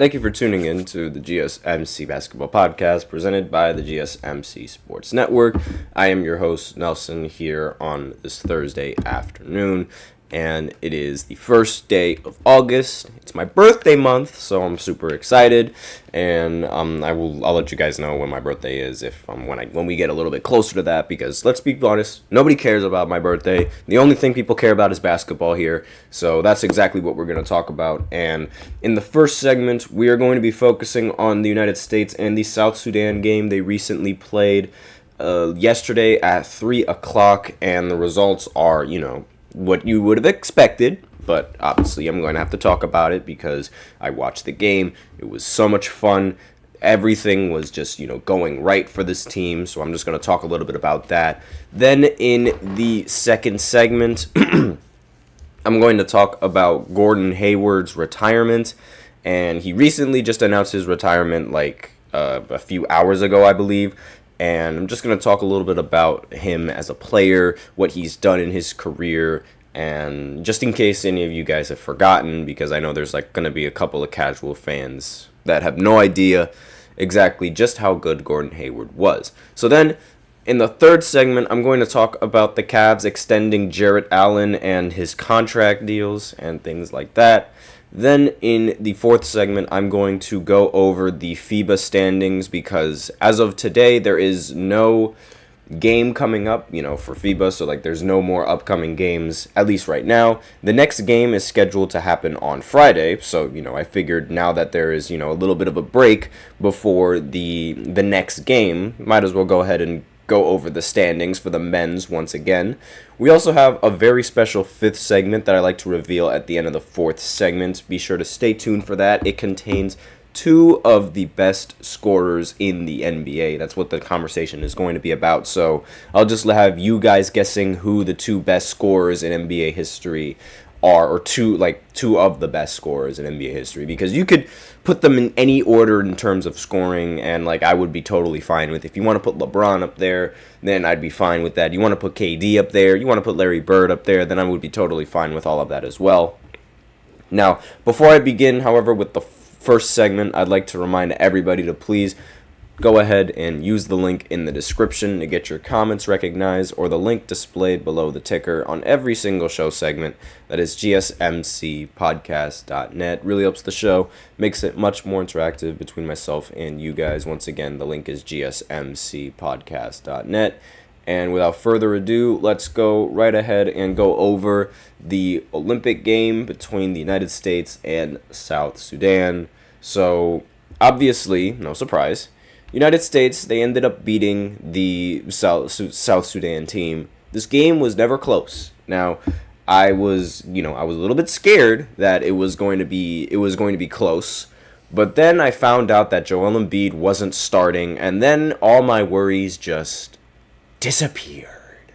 Thank you for tuning in to the GSMC Basketball Podcast presented by the GSMC Sports Network. I am your host, Nelson, here on this Thursday afternoon, and it is the first day of August. It's my birthday month, so I'm super excited, and I'll let you guys know when my birthday is when we get a little bit closer to that, because let's be honest, nobody cares about my birthday. The only thing people care about is basketball here, so that's exactly what we're going to talk about. And in the first segment, we are going to be focusing on the United States and the South Sudan game they recently played yesterday at 3 o'clock, and the results are, what you would have expected, but obviously I'm going to have to talk about it because I watched the game. It was so much fun. Everything was just, going right for this team, so I'm just going to talk a little bit about that. Then in the second segment, I'm going to talk about Gordon Hayward's retirement, and he recently just announced his retirement a few hours ago, I believe. And I'm just going to talk a little bit about him as a player, what he's done in his career, and just in case any of you guys have forgotten, because I know there's going to be a couple of casual fans that have no idea exactly just how good Gordon Hayward was. So then, in the third segment, I'm going to talk about the Cavs extending Jarrett Allen and his contract deals and things like that. Then in the fourth segment, I'm going to go over the FIBA standings because as of today, there is no game coming up, for FIBA. So there's no more upcoming games, at least right now. The next game is scheduled to happen on Friday. So, I figured now that there is, a little bit of a break before the next game, might as well go ahead and go over the standings for the men's once again. We also have a very special fifth segment that I like to reveal at the end of the fourth segment. Be sure to stay tuned for that. It contains two of the best scorers in the NBA. That's what the conversation is going to be about. So I'll just have you guys guessing who the two best scorers in NBA history are, or two of the best scorers in NBA history, because you could put them in any order in terms of scoring, and I would be totally fine with. If you want to put LeBron up there, then I'd be fine with that. You want to put KD up there, you want to put Larry Bird up there, then I would be totally fine with all of that as well. Now, before I begin, however, with the first segment, I'd like to remind everybody to please go ahead and use the link in the description to get your comments recognized, or the link displayed below the ticker on every single show segment. That is gsmcspodcast.net. Really helps the show, makes it much more interactive between myself and you guys. Once again, the link is gsmcspodcast.net. And without further ado, let's go right ahead and go over the Olympic game between the United States and South Sudan. So, obviously, no surprise, United States, they ended up beating the South Sudan team. This game was never close. Now, I was a little bit scared that it was going to be close, but then I found out that Joel Embiid wasn't starting, and then all my worries just disappeared.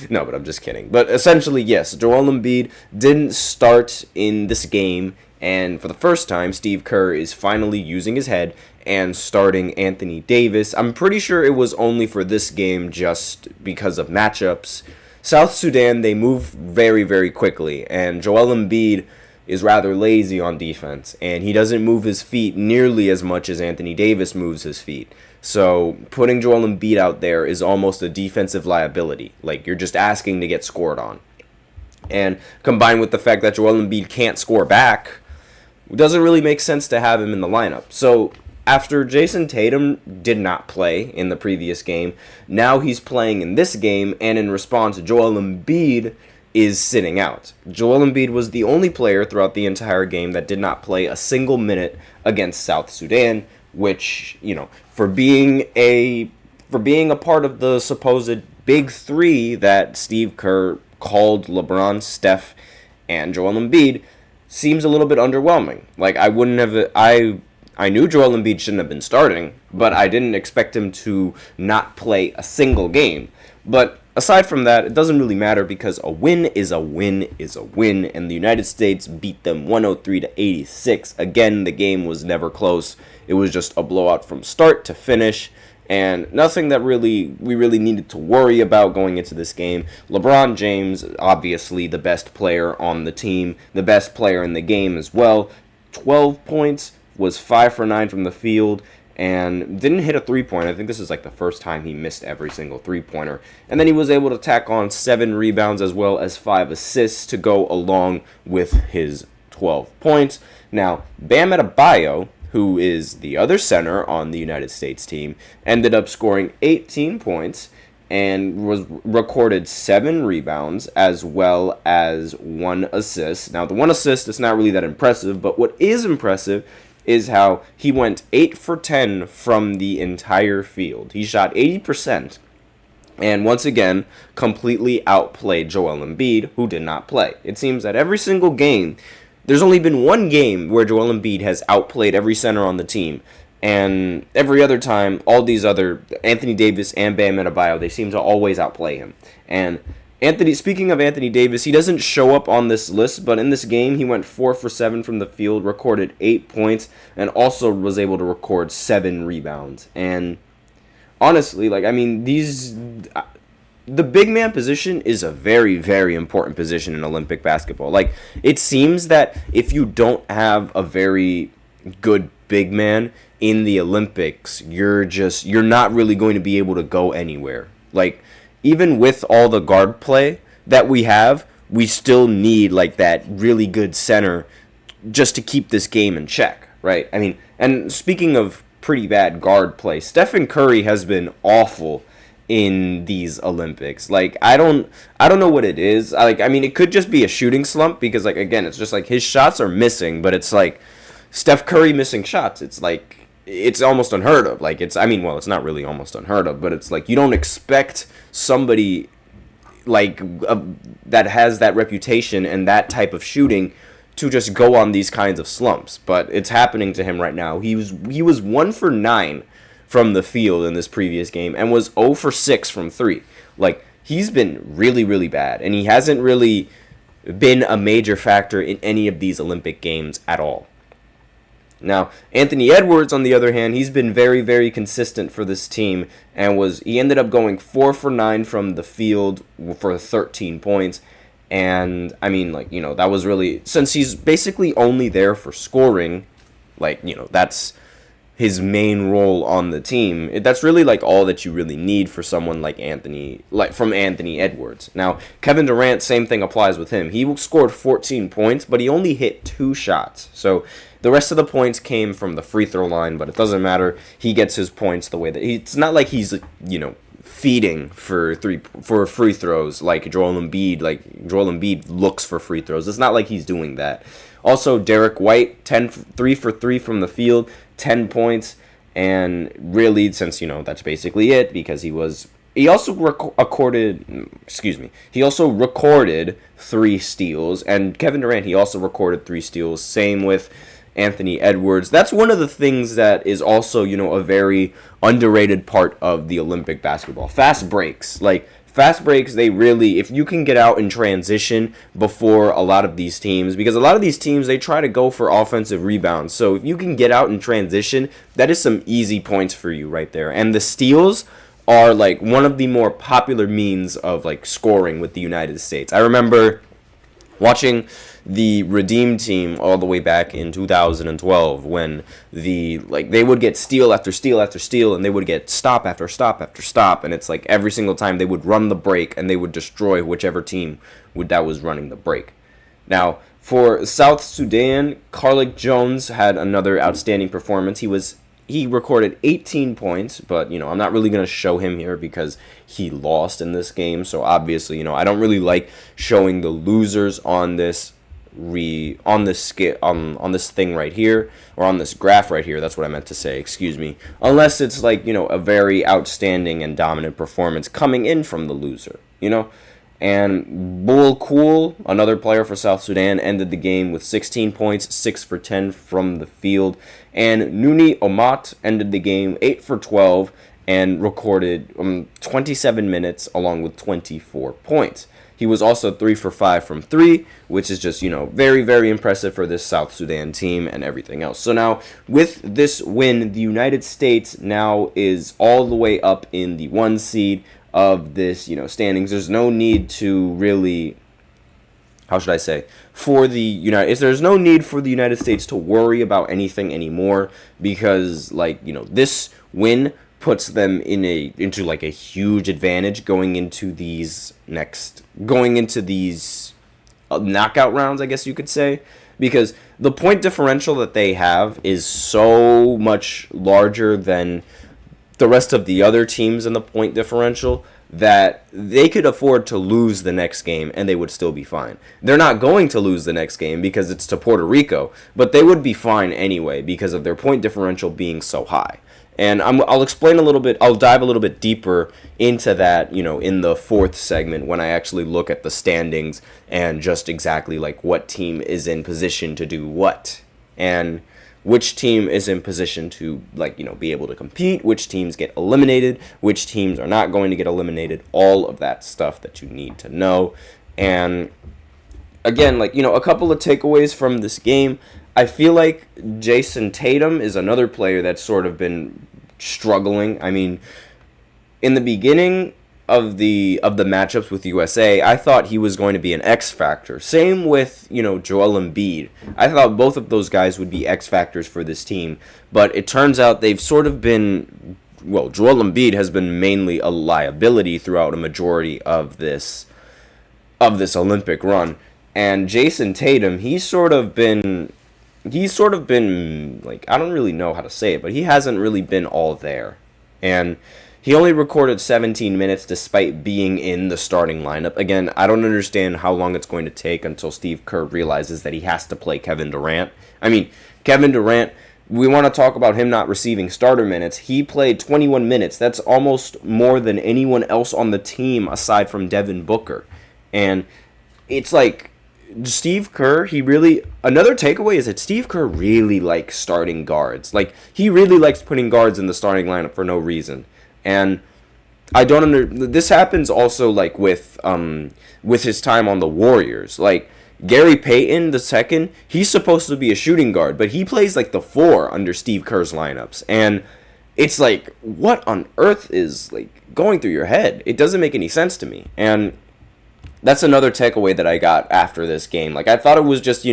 No, but I'm just kidding. But essentially, yes, Joel Embiid didn't start in this game, and for the first time, Steve Kerr is finally using his head and starting Anthony Davis. I'm pretty sure it was only for this game just because of matchups. South Sudan, they move very, very quickly, and Joel Embiid is rather lazy on defense, and he doesn't move his feet nearly as much as Anthony Davis moves his feet. So putting Joel Embiid out there is almost a defensive liability. You're just asking to get scored on. And combined with the fact that Joel Embiid can't score back, it doesn't really make sense to have him in the lineup. So after Jason Tatum did not play in the previous game, now he's playing in this game, and in response, Joel Embiid is sitting out. Joel Embiid was the only player throughout the entire game that did not play a single minute against South Sudan, which, for being a part of the supposed big three that Steve Kerr called LeBron, Steph, and Joel Embiid, seems a little bit underwhelming. I knew Joel Embiid shouldn't have been starting, but I didn't expect him to not play a single game. But aside from that, it doesn't really matter, because a win is a win is a win, and the United States beat them 103-86. Again, the game was never close. It was just a blowout from start to finish, and nothing that we really needed to worry about going into this game. LeBron James, obviously the best player on the team, the best player in the game as well. 12 points, was 5 for 9 from the field, and didn't hit a three-pointer. I think this is like the first time he missed every single three-pointer. And then he was able to tack on 7 rebounds as well as 5 assists to go along with his 12 points. Now, Bam Adebayo, who is the other center on the United States team, ended up scoring 18 points and recorded 7 rebounds as well as 1 assist. Now, the 1 assist is not really that impressive, but what is impressive is how he went 8 for 10 from the entire field. He shot 80%, and once again, completely outplayed Joel Embiid, who did not play. It seems that every single game, there's only been one game where Joel Embiid has outplayed every center on the team, and every other time, all these other, Anthony Davis and Bam Adebayo, they seem to always outplay him. And speaking of Anthony Davis, he doesn't show up on this list, but in this game, he went 4 for 7 from the field, recorded 8 points, and also was able to record 7 rebounds. And honestly, the big man position is a very, very important position in Olympic basketball. Like, it seems that if you don't have a very good big man in the Olympics, you're not really going to be able to go anywhere. Like, even with all the guard play that we have, we still need like that really good center just to keep this game in check, right? I mean, and speaking of pretty bad guard play, Stephen Curry has been awful in these Olympics. Like, I don't know what it is. It could just be a shooting slump because, like, again, it's just like his shots are missing, but it's like Steph Curry missing shots. It's like, it's almost unheard of. Like, it's not really almost unheard of, but it's like you don't expect somebody like that has that reputation and that type of shooting to just go on these kinds of slumps. But it's happening to him right now. He was 1 for 9 from the field in this previous game and was 0 for 6 from 3. Like, he's been really, really bad, and he hasn't really been a major factor in any of these Olympic games at all. Now, Anthony Edwards, on the other hand, he's been very, very consistent for this team, and he ended up going 4 for 9 from the field for 13 points. And that was really, since he's basically only there for scoring, that's his main role on the team. That's really like all that you really need for someone like Anthony Edwards. Now, Kevin Durant, same thing applies with him. He scored 14 points, but he only hit 2 shots. So the rest of the points came from the free throw line, but it doesn't matter. He gets his points the way that it's not like he's feeding for free throws like Joel Embiid. Like, Joel Embiid looks for free throws. It's not like he's doing that. Also, Derek White, 3 for 3 from the field, 10 points, and really, since that's basically it, because he also recorded 3 steals, and Kevin Durant, he also recorded 3 steals. Same with Anthony Edwards. That's one of the things that is also, a very underrated part of the Olympic basketball. Fast breaks. Like, fast breaks, they really, if you can get out in transition before a lot of these teams, because a lot of these teams, they try to go for offensive rebounds. So if you can get out in transition, that is some easy points for you right there. And the steals are like one of the more popular means of like scoring with the United States. I remember watching the Redeem team all the way back in 2012 when they would get steal after steal after steal, and they would get stop after stop after stop, and it's like every single time they would run the break and they would destroy whichever team that was running the break. Now, for South Sudan, Carlick Jones had another outstanding performance. He recorded 18 points, but I'm not really going to show him here because he lost in this game. So obviously, I don't really like showing the losers on this on this thing right here, or on this graph right here. That's what I meant to say, excuse me. Unless it's like, a very outstanding and dominant performance coming in from the loser, And Bull Cool, another player for South Sudan, ended the game with 16 points, 6 for 10 from the field. And Nuni Omat ended the game 8 for 12 and recorded 27 minutes along with 24 points. He was also 3 for 5 from 3, which is just, very, very impressive for this South Sudan team and everything else. So now, with this win, the United States now is all the way up in the 1 seed of this, standings. There's no need to really how should I say, for the United, there's no need for the United States to worry about anything anymore, because like, this win puts them into like a huge advantage going into these knockout rounds, I guess you could say, because the point differential that they have is so much larger than the rest of the other teams in the point differential that they could afford to lose the next game and they would still be fine. They're not going to lose the next game because it's to Puerto Rico, but they would be fine anyway because of their point differential being so high. And I'll explain a little bit, I'll dive a little bit deeper into that, in the fourth segment when I actually look at the standings and just exactly like what team is in position to do what. And which team is in position to be able to compete, which teams get eliminated, which teams are not going to get eliminated, all of that stuff that you need to know. And again, a couple of takeaways from this game. I feel like Jason Tatum is another player that's sort of been struggling. I mean, in the beginning of the matchups with USA, I thought he was going to be an X factor. Same with, Joel Embiid. I thought both of those guys would be X factors for this team, but it turns out they've sort of been, Joel Embiid has been mainly a liability throughout a majority of this Olympic run. And Jason Tatum, he's sort of been I don't really know how to say it, but he hasn't really been all there. And he only recorded 17 minutes despite being in the starting lineup. Again, I don't understand how long it's going to take until Steve Kerr realizes that he has to play Kevin Durant. I mean, Kevin Durant, we want to talk about him not receiving starter minutes. He played 21 minutes. That's almost more than anyone else on the team aside from Devin Booker. And it's like Steve Kerr, another takeaway is that Steve Kerr really likes starting guards. He really likes putting guards in the starting lineup for no reason. And I don't this happens also with his time on the Warriors. Gary Payton II, he's supposed to be a shooting guard, but he plays the 4 under Steve Kerr's lineups. And it's what on earth is going through your head? It doesn't make any sense to me. And that's another takeaway that I got after this game. I thought it was just,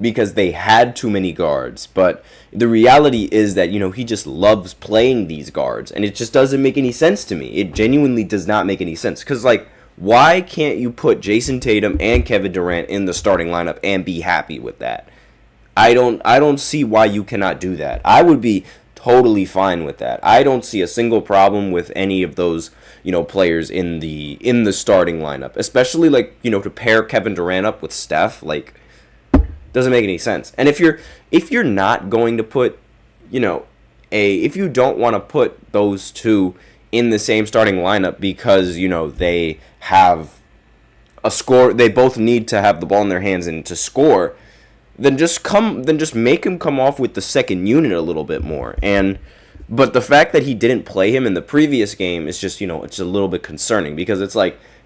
because they had too many guards. But the reality is that, he just loves playing these guards. And it just doesn't make any sense to me. It genuinely does not make any sense. Because, why can't you put Jason Tatum and Kevin Durant in the starting lineup and be happy with that? I don't see why you cannot do that. I would be totally fine with that. I don't see a single problem with any of those players in the starting lineup, especially to pair Kevin Durant up with Steph, doesn't make any sense. And if you're not going to put if you don't want to put those two in the same starting lineup because they have a score, they both need to have the ball in their hands and to score, then just make him come off with the second unit a little bit more. But the fact that he didn't play him in the previous game is just, it's a little bit concerning because it's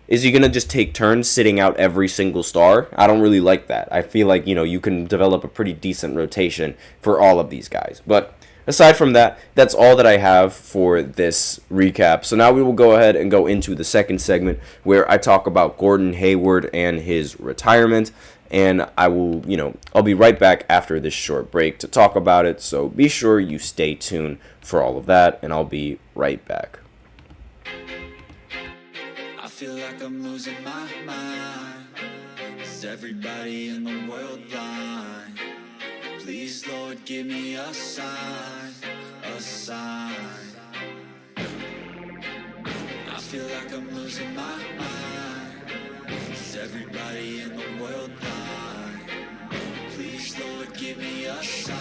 is he going to just take turns sitting out every single star? I don't really like that. I feel like, you can develop a pretty decent rotation for all of these guys. But aside from that, that's all that I have for this recap. So now we will go ahead and go into the second segment where I talk about Gordon Hayward and his retirement. And I will, I'll be right back after this short break to talk about it. So be sure you stay tuned for all of that, and I'll be right back. I feel like I'm losing my mind. Is everybody in the world blind? Please, Lord, give me a sign, a sign. I feel like I'm losing my mind. Is everybody in the world blind? Please, Lord, give me a sign,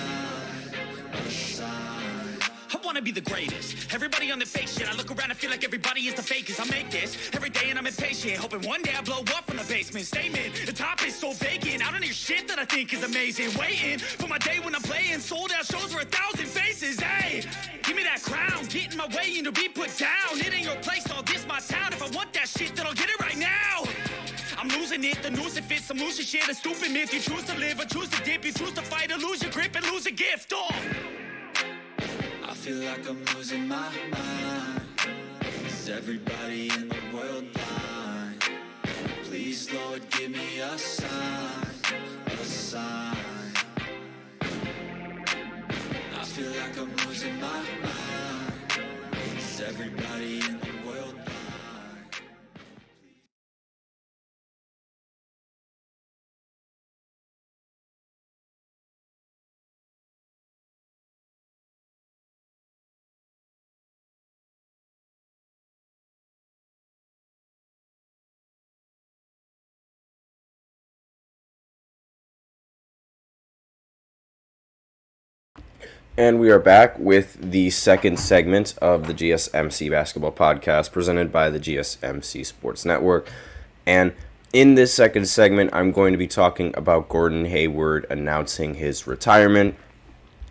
a sign. I wanna be the greatest. Everybody on the fake shit. I look around and feel like everybody is the fakest. I make this every day and I'm impatient, hoping one day I blow up from the basement. Statement, the top is so vacant. I don't hear shit that I think is amazing. Waiting for my day when I'm playing sold out shows for 1,000 faces. Hey, give me that crown, get in my way and to be put down. It ain't your place, all this my town. If I want that shit, then I'll get it right now. I'm losing it, the noose it fits. I'm losing shit, a stupid myth. You choose to live or choose to dip. You choose to fight or lose your grip and lose a gift. Oh. I feel like I'm losing my mind. Is everybody in the world blind? Please, Lord, give me a sign, a sign. I feel like I'm losing my mind. Is everybody in the world blind? And we are back with the second segment of the GSMC basketball podcast presented by the GSMC Sports Network. And in this second segment, I'm going to be talking about Gordon Hayward announcing his retirement.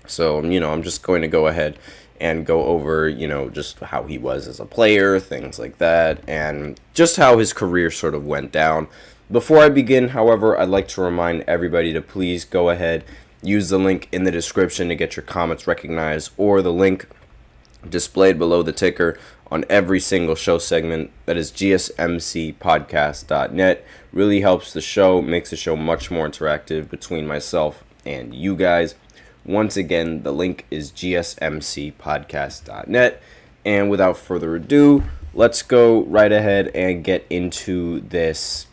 So, I'm just going to go ahead and go over, just how he was as a player, things like that, and just how his career sort of went down. Before I begin, however, I'd like to remind everybody to please go ahead, use the link in the description to get your comments recognized, or the link displayed below the ticker on every single show segment. That is gsmcspodcast.net. Really helps the show, makes the show much more interactive between myself and you guys. Once again, the link is gsmcpodcast.net. And without further ado, let's go right ahead and get into this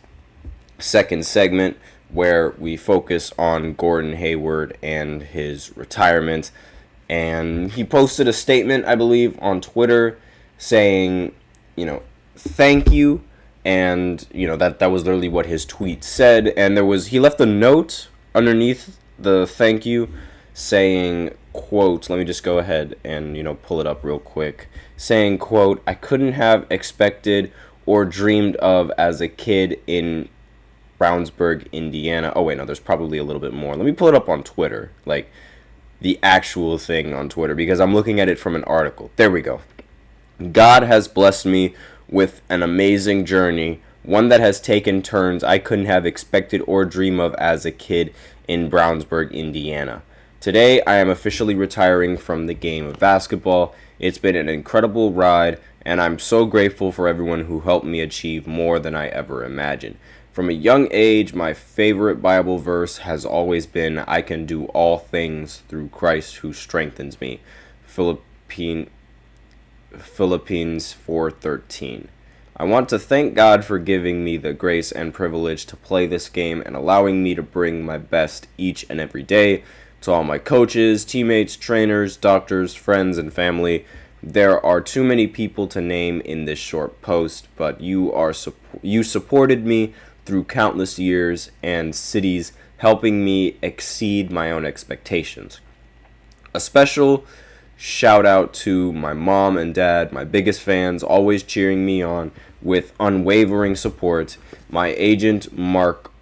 second segment where we focus on Gordon Hayward and his retirement. And he posted a statement, I believe, on Twitter saying, thank you. And, that was literally what his tweet said. And he left a note underneath the thank you saying, quote, let me just go ahead and, pull it up real quick, saying, quote, I couldn't have expected or dreamed of as a kid in Brownsburg, Indiana. Oh, wait, no, there's probably a little bit more. Let me pull it up on Twitter, like the actual thing on Twitter, because I'm looking at it from an article. There we go. God has blessed me with an amazing journey, one that has taken turns I couldn't have expected or dream of as a kid in Brownsburg, Indiana. Today, I am officially retiring from the game of basketball. It's been an incredible ride, and I'm so grateful for everyone who helped me achieve more than I ever imagined. From a young age, my favorite Bible verse has always been, I can do all things through Christ who strengthens me. Philippians 4:13. I want to thank God for giving me the grace and privilege to play this game and allowing me to bring my best each and every day. To all my coaches, teammates, trainers, doctors, friends, and family, there are too many people to name in this short post, but you supported me through countless years and cities, helping me exceed my own expectations. A special shout out to my mom and dad, my biggest fans, always cheering me on with unwavering support. My agent, Mark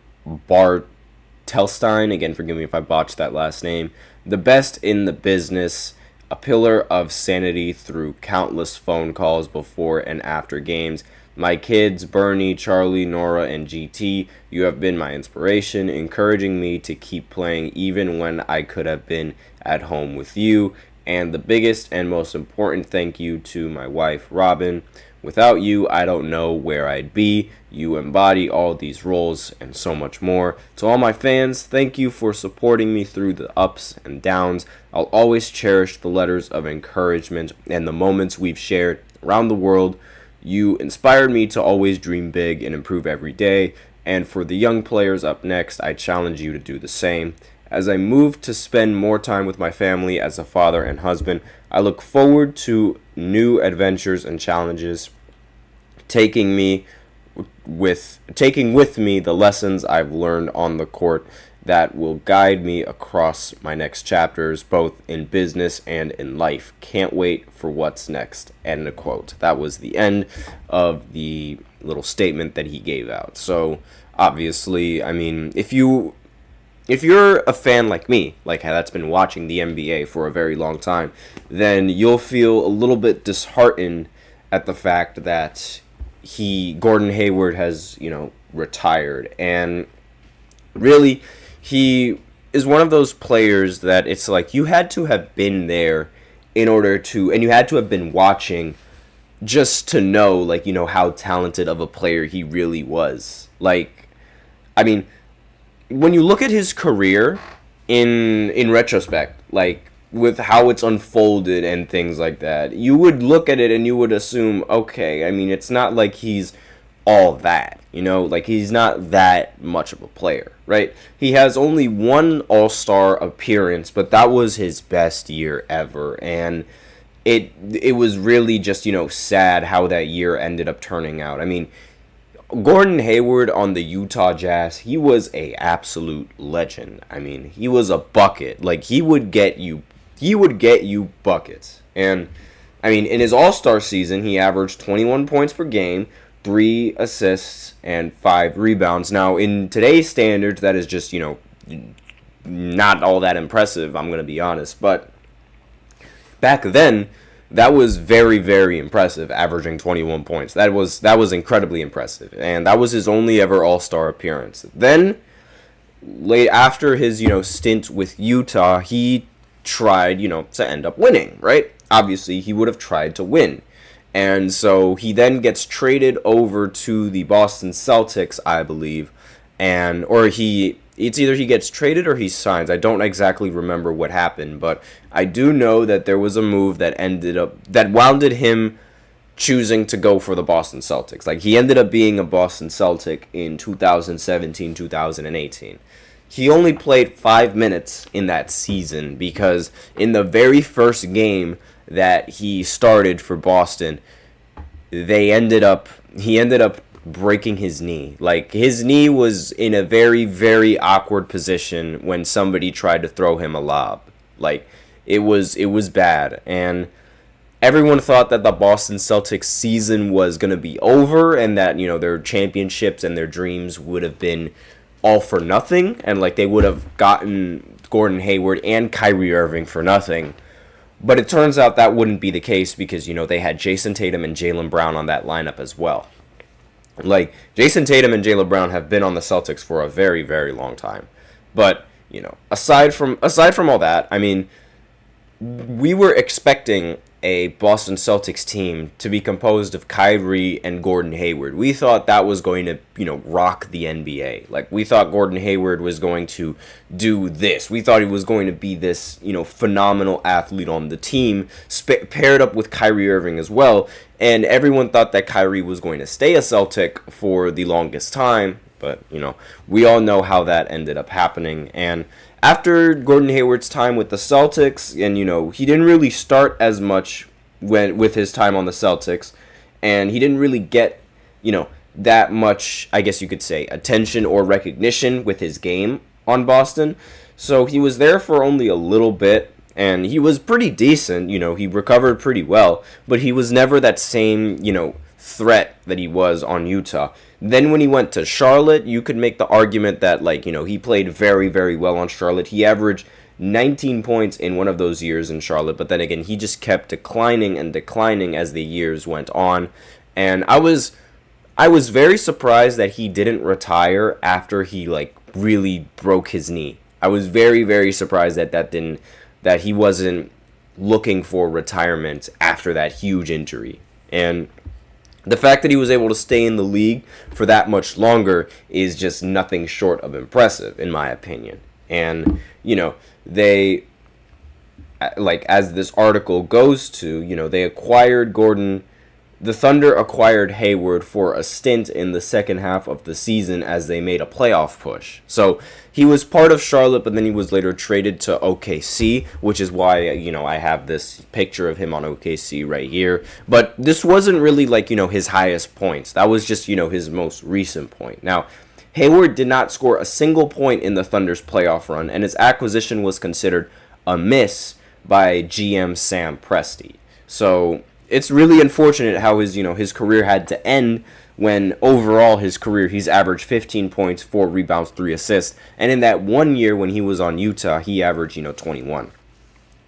Bartelstein, again, forgive me if I botched that last name, the best in the business, a pillar of sanity through countless phone calls before and after games. My kids, Bernie, Charlie, Nora, and GT, you have been my inspiration, encouraging me to keep playing even when I could have been at home with you. And the biggest and most important thank you to my wife, Robin. Without you, I don't know where I'd be. You embody all these roles and so much more. To all my fans, thank you for supporting me through the ups and downs. I'll always cherish the letters of encouragement and the moments we've shared around the world. You inspired me to always dream big and improve every day. And for the young players up next, I challenge you to do the same. As I move to spend more time with my family as a father and husband, I look forward to new adventures and challenges, taking with me the lessons I've learned on the court that will guide me across my next chapters, both in business and in life. Can't wait for what's next. End of quote. That was the end of the little statement that he gave out. So obviously, I mean, if you're a fan like me, like that's been watching the NBA for a very long time, then you'll feel a little bit disheartened at the fact that Gordon Hayward has, retired. And really, he is one of those players that it's like you had to have been there in order to, and you had to have been watching just to know, how talented of a player he really was. Like, I mean, when you look at his career in retrospect, like with how it's unfolded and things like that, you would look at it and you would assume, okay, I mean, it's not like he's all that, like he's not that much of a player, right? He has only one All-Star appearance, but that was his best year ever, and it was really just, sad how that year ended up turning out. I mean, Gordon Hayward on the Utah Jazz, he was a absolute legend. I mean, he was a bucket. Like, he would get you buckets. And I mean, in his All-Star season, he averaged 21 points per game, 3 assists, and 5 rebounds. Now, in today's standards, that is just, not all that impressive, I'm going to be honest. But back then, that was very, very impressive, averaging 21 points. That was incredibly impressive, and that was his only ever All-Star appearance. Then, late after his, stint with Utah, he tried, to end up winning, right? Obviously, he would have tried to win. And so he then gets traded over to the Boston Celtics, I believe, it's either he gets traded or he signs. I don't exactly remember what happened, but I do know that there was a move that wounded him choosing to go for the Boston Celtics. Like, he ended up being a Boston Celtic in 2017, 2018. He only played 5 minutes in that season because in the very first game that he started for Boston, he ended up breaking his knee. Like, his knee was in a very, very awkward position when somebody tried to throw him a lob. Like, it was bad, and everyone thought that the Boston Celtics season was going to be over and that, their championships and their dreams would have been all for nothing, and like they would have gotten Gordon Hayward and Kyrie Irving for nothing. But it turns out that wouldn't be the case because, they had Jason Tatum and Jaylen Brown on that lineup as well. Like, Jason Tatum and Jaylen Brown have been on the Celtics for a very, very long time. But, aside from all that, I mean, we were expecting a Boston Celtics team to be composed of Kyrie and Gordon Hayward. We thought that was going to, rock the NBA. Like, we thought Gordon Hayward was going to do this. We thought he was going to be this, phenomenal athlete on the team, paired up with Kyrie Irving as well. And everyone thought that Kyrie was going to stay a Celtic for the longest time. But, we all know how that ended up happening. And after Gordon Hayward's time with the Celtics, and, he didn't really start as much with his time on the Celtics, and he didn't really get, that much, I guess you could say, attention or recognition with his game on Boston. So he was there for only a little bit, and he was pretty decent, he recovered pretty well, but he was never that same, threat that he was on Utah. Then when he went to Charlotte, you could make the argument that, he played very, very well on Charlotte. He averaged 19 points in one of those years in Charlotte, but then again, he just kept declining and declining as the years went on. And I was very surprised that he didn't retire after he, really broke his knee. I was very, very surprised that he wasn't looking for retirement after that huge injury. And the fact that he was able to stay in the league for that much longer is just nothing short of impressive, in my opinion. And, they, as this article goes to, they acquired the Thunder acquired Hayward for a stint in the second half of the season as they made a playoff push. So he was part of Charlotte, but then he was later traded to OKC, which is why, I have this picture of him on OKC right here. But this wasn't really, his highest points. That was just, his most recent point. Now, Hayward did not score a single point in the Thunder's playoff run, and his acquisition was considered a miss by GM Sam Presti. So it's really unfortunate how his career had to end when overall his career he's averaged 15 points, 4 rebounds, 3 assists, and in that 1 year when he was on Utah, he averaged 21.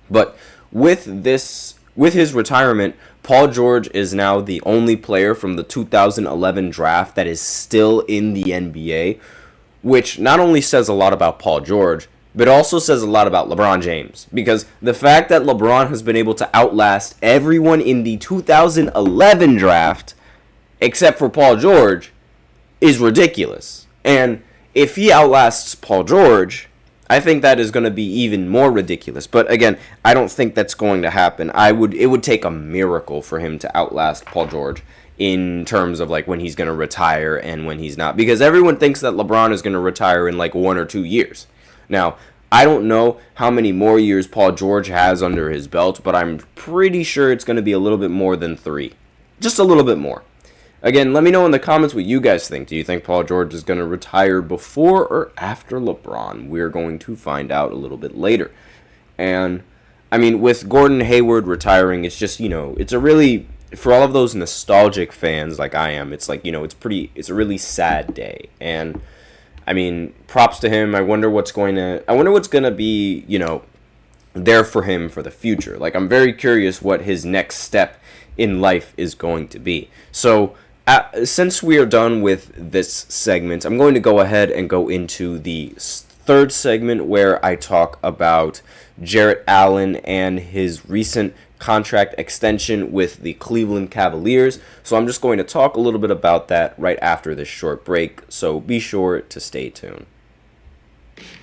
But with his retirement, Paul George is now the only player from the 2011 draft that is still in the NBA, which not only says a lot about Paul George, but also says a lot about LeBron James. Because the fact that LeBron has been able to outlast everyone in the 2011 draft, except for Paul George, is ridiculous. And if he outlasts Paul George, I think that is going to be even more ridiculous. But again, I don't think that's going to happen. It would take a miracle for him to outlast Paul George in terms of like when he's going to retire and when he's not, because everyone thinks that LeBron is going to retire in like 1 or 2 years. Now, I don't know how many more years Paul George has under his belt, but I'm pretty sure it's going to be a little bit more than 3. Just a little bit more. Again, let me know in the comments what you guys think. Do you think Paul George is going to retire before or after LeBron? We're going to find out a little bit later. And, I mean, with Gordon Hayward retiring, it's just, it's a really, for all of those nostalgic fans like I am, it's like, it's a really sad day. And, I mean, props to him. I wonder what's going to be, there for him for the future. Like, I'm very curious what his next step in life is going to be. So, since we are done with this segment, I'm going to go ahead and go into the third segment where I talk about Jarrett Allen and his recent contract extension with the Cleveland Cavaliers. So I'm just going to talk a little bit about that right after this short break, so be sure to stay tuned.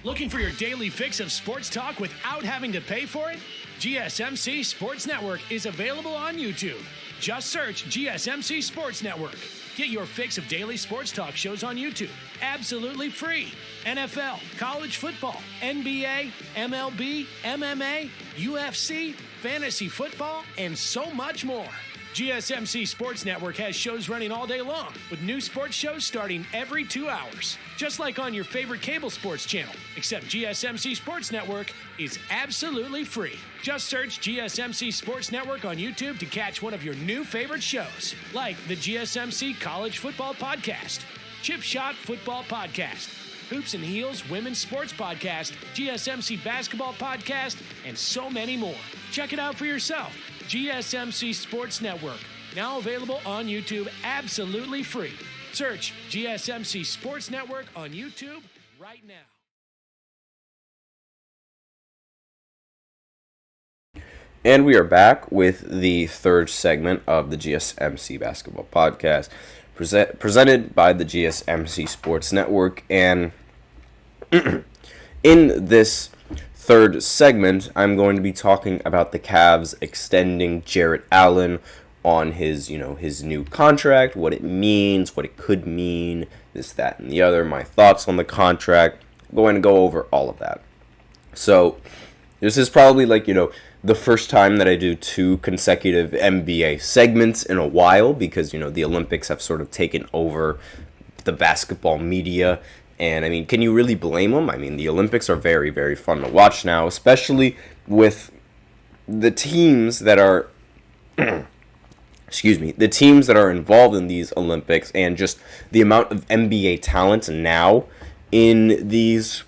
Looking for your daily fix of sports talk without having to pay for it? GSMC Sports Network is available on YouTube. Just search GSMC Sports Network. Get your fix of daily sports talk shows on YouTube, absolutely free. NFL, college football, NBA, MLB, MMA, UFC, fantasy football, and so much more. GSMC Sports Network has shows running all day long, with new sports shows starting every 2 hours. Just like on your favorite cable sports channel, except GSMC Sports Network is absolutely free. Just search GSMC Sports Network on YouTube to catch one of your new favorite shows, like the GSMC College Football Podcast, Chip Shot Football Podcast, Hoops and Heels Women's Sports Podcast, GSMC Basketball Podcast, and so many more. Check it out for yourself. GSMC Sports Network, now available on YouTube absolutely free. Search GSMC Sports Network on YouTube right now. And we are back with the third segment of the GSMC Basketball Podcast, presented by the GSMC Sports Network. And in this third segment, I'm going to be talking about the Cavs extending Jarrett Allen on his, his new contract, what it means, what it could mean, this, that, and the other, my thoughts on the contract. I'm going to go over all of that. So, this is probably the first time that I do 2 consecutive NBA segments in a while because, the Olympics have sort of taken over the basketball media. And, I mean, can you really blame them? I mean, the Olympics are very, very fun to watch now, especially with the teams that are, the teams that are involved in these Olympics and just the amount of NBA talent now in these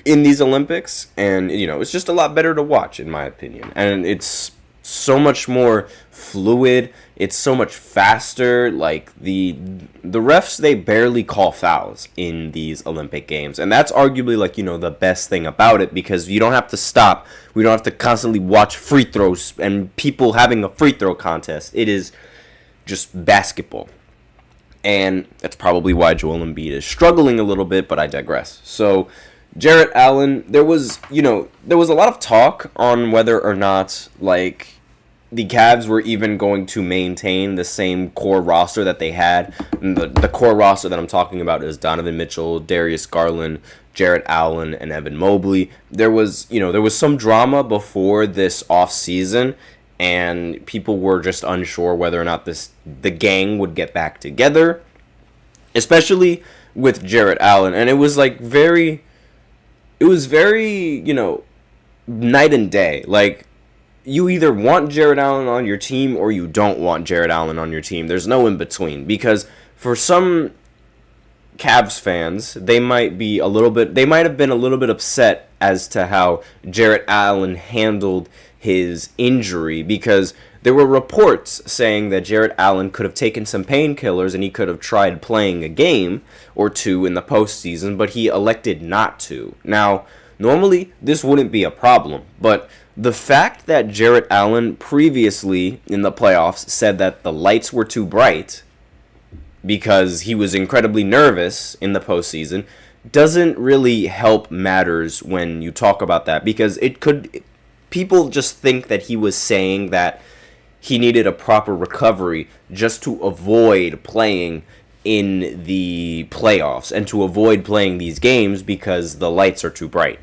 Olympics. And, it's just a lot better to watch, in my opinion. And it's so much more fluid. It's so much faster. Like the refs, they barely call fouls in these Olympic games, and that's arguably the best thing about it because you don't have to stop. We don't have to constantly watch free throws and people having a free throw contest. It is just basketball, and that's probably why Joel Embiid is struggling a little bit. But I digress. So Jarrett Allen, there was a lot of talk on whether or not the Cavs were even going to maintain the same core roster that they had. And the core roster that I'm talking about is Donovan Mitchell, Darius Garland, Jarrett Allen, and Evan Mobley. There was some drama before this offseason, and people were just unsure whether or not the gang would get back together, especially with Jarrett Allen. And it was very, night and day. You either want Jarrett Allen on your team or you don't want Jarrett Allen on your team. There's no in between, because for some Cavs fans, they might have been a little bit upset as to how Jarrett Allen handled his injury, because there were reports saying that Jarrett Allen could have taken some painkillers and he could have tried playing a game or 2 in the postseason, but he elected not to. Now, normally this wouldn't be a problem, but the fact that Jarrett Allen previously in the playoffs said that the lights were too bright because he was incredibly nervous in the postseason doesn't really help matters when you talk about that, because people just think that he was saying that he needed a proper recovery just to avoid playing in the playoffs and to avoid playing these games because the lights are too bright.